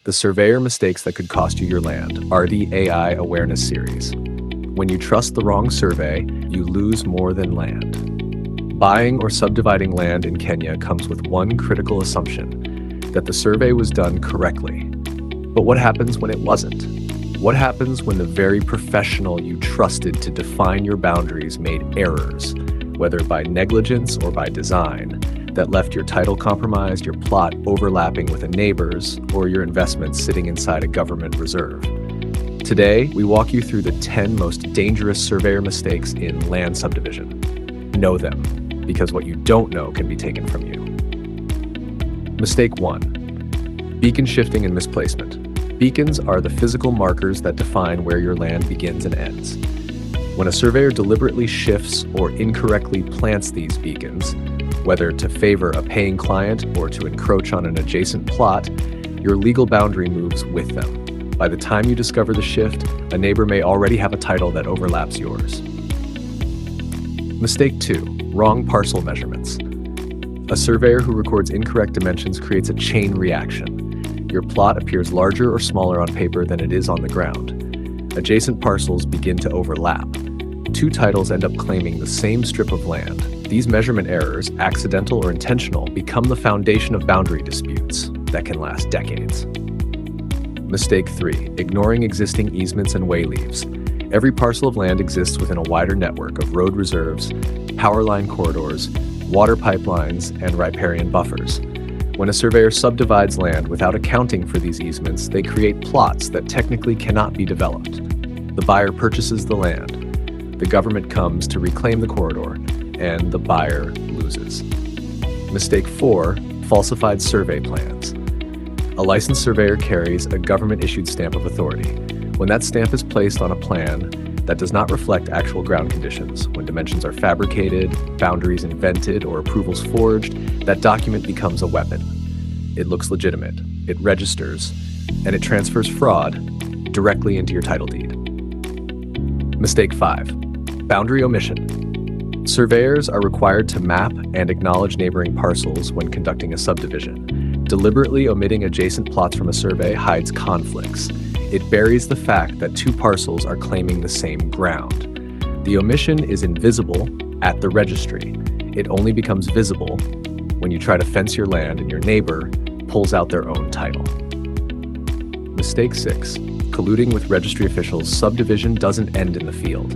The Surveyor Mistakes That Could Cost You Your Land, Ardhi AI Awareness Series. When you trust the wrong survey, you lose more than land. Buying or subdividing land in Kenya comes with one critical assumption, that the survey was done correctly. But what happens when it wasn't? What happens when the very professional you trusted to define your boundaries made errors, whether by negligence or by design, that left your title compromised, your plot overlapping with a neighbor's, or your investment sitting inside a government reserve? Today, we walk you through the 10 most dangerous surveyor mistakes in land subdivision. Know them, because what you don't know can be taken from you. Mistake 1. Beacon shifting and misplacement. Beacons are the physical markers that define where your land begins and ends. When a surveyor deliberately shifts or incorrectly plants these beacons, whether to favor a paying client or to encroach on an adjacent plot, your legal boundary moves with them. By the time you discover the shift, a neighbor may already have a title that overlaps yours. Mistake 2. Wrong parcel measurements. A surveyor who records incorrect dimensions creates a chain reaction. Your plot appears larger or smaller on paper than it is on the ground. Adjacent parcels begin to overlap. Two titles end up claiming the same strip of land. These measurement errors, accidental or intentional, become the foundation of boundary disputes that can last decades. Mistake 3. Ignoring existing easements and wayleaves. Every parcel of land exists within a wider network of road reserves, power line corridors, water pipelines, and riparian buffers. When a surveyor subdivides land without accounting for these easements, they create plots that technically cannot be developed. The buyer purchases the land. The government comes to reclaim the corridor, and the buyer loses. Mistake 4. Falsified survey plans. A licensed surveyor carries a government-issued stamp of authority. When that stamp is placed on a plan that does not reflect actual ground conditions, when dimensions are fabricated, boundaries invented, or approvals forged, that document becomes a weapon. It looks legitimate, it registers, and it transfers fraud directly into your title deed. Mistake 5. Boundary omission. Surveyors are required to map and acknowledge neighboring parcels when conducting a subdivision. Deliberately omitting adjacent plots from a survey hides conflicts. It buries the fact that two parcels are claiming the same ground. The omission is invisible at the registry. It only becomes visible when you try to fence your land and your neighbor pulls out their own title. Mistake 6. Colluding with registry officials. Subdivision doesn't end in the field.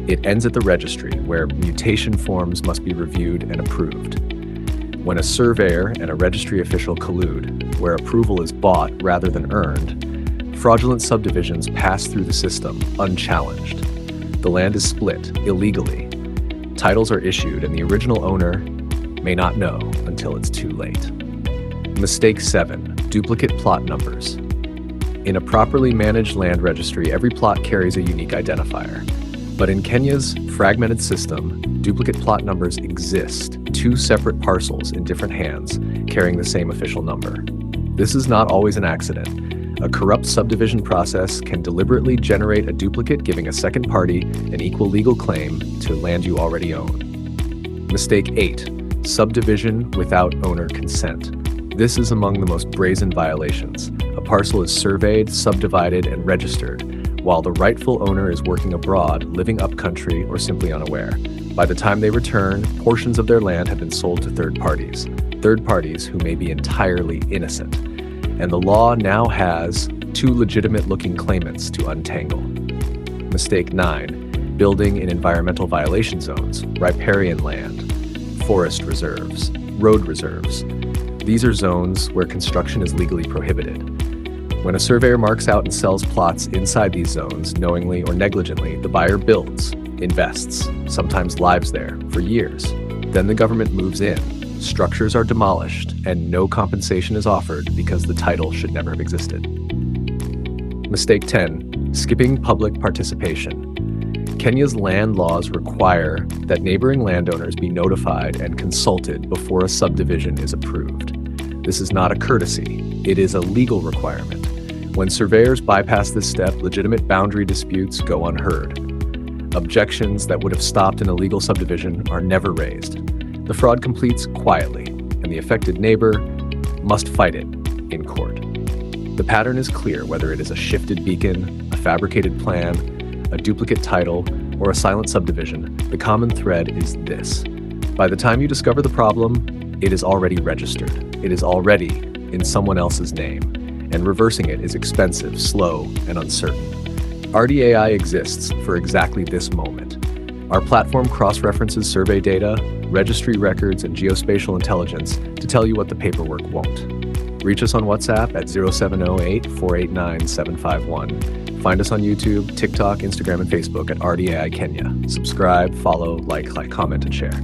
It ends at the registry, where mutation forms must be reviewed and approved. When a surveyor and a registry official collude, where approval is bought rather than earned, fraudulent subdivisions pass through the system unchallenged. The land is split illegally. Titles are issued, and the original owner may not know until it's too late. Mistake 7. Duplicate plot numbers. In a properly managed land registry, every plot carries a unique identifier. But in Kenya's fragmented system, duplicate plot numbers exist, two separate parcels in different hands, carrying the same official number. This is not always an accident. A corrupt subdivision process can deliberately generate a duplicate, giving a second party an equal legal claim to land you already own. Mistake 8. Subdivision without owner consent. This is among the most brazen violations. A parcel is surveyed, subdivided, and registered, while the rightful owner is working abroad, living upcountry, or simply unaware. By the time they return, portions of their land have been sold to third parties who may be entirely innocent. And the law now has two legitimate-looking claimants to untangle. Mistake 9. Building in environmental violation zones, riparian land, forest reserves, road reserves. These are zones where construction is legally prohibited. When a surveyor marks out and sells plots inside these zones, knowingly or negligently, the buyer builds, invests, sometimes lives there for years. Then the government moves in, structures are demolished, and no compensation is offered because the title should never have existed. Mistake 10. Skipping public participation. Kenya's land laws require that neighboring landowners be notified and consulted before a subdivision is approved. This is not a courtesy, it is a legal requirement. When surveyors bypass this step, legitimate boundary disputes go unheard. Objections that would have stopped an illegal subdivision are never raised. The fraud completes quietly, and the affected neighbor must fight it in court. The pattern is clear, whether it is a shifted beacon, a fabricated plan, a duplicate title, or a silent subdivision. The common thread is this. By the time you discover the problem, it is already registered. It is already in someone else's name, and reversing it is expensive, slow, and uncertain. Ardhi AI exists for exactly this moment. Our platform cross-references survey data, registry records, and geospatial intelligence to tell you what the paperwork won't. Reach us on WhatsApp at 0708-489-751. Find us on YouTube, TikTok, Instagram, and Facebook at Ardhi AI Kenya. Subscribe, follow, like, comment, and share.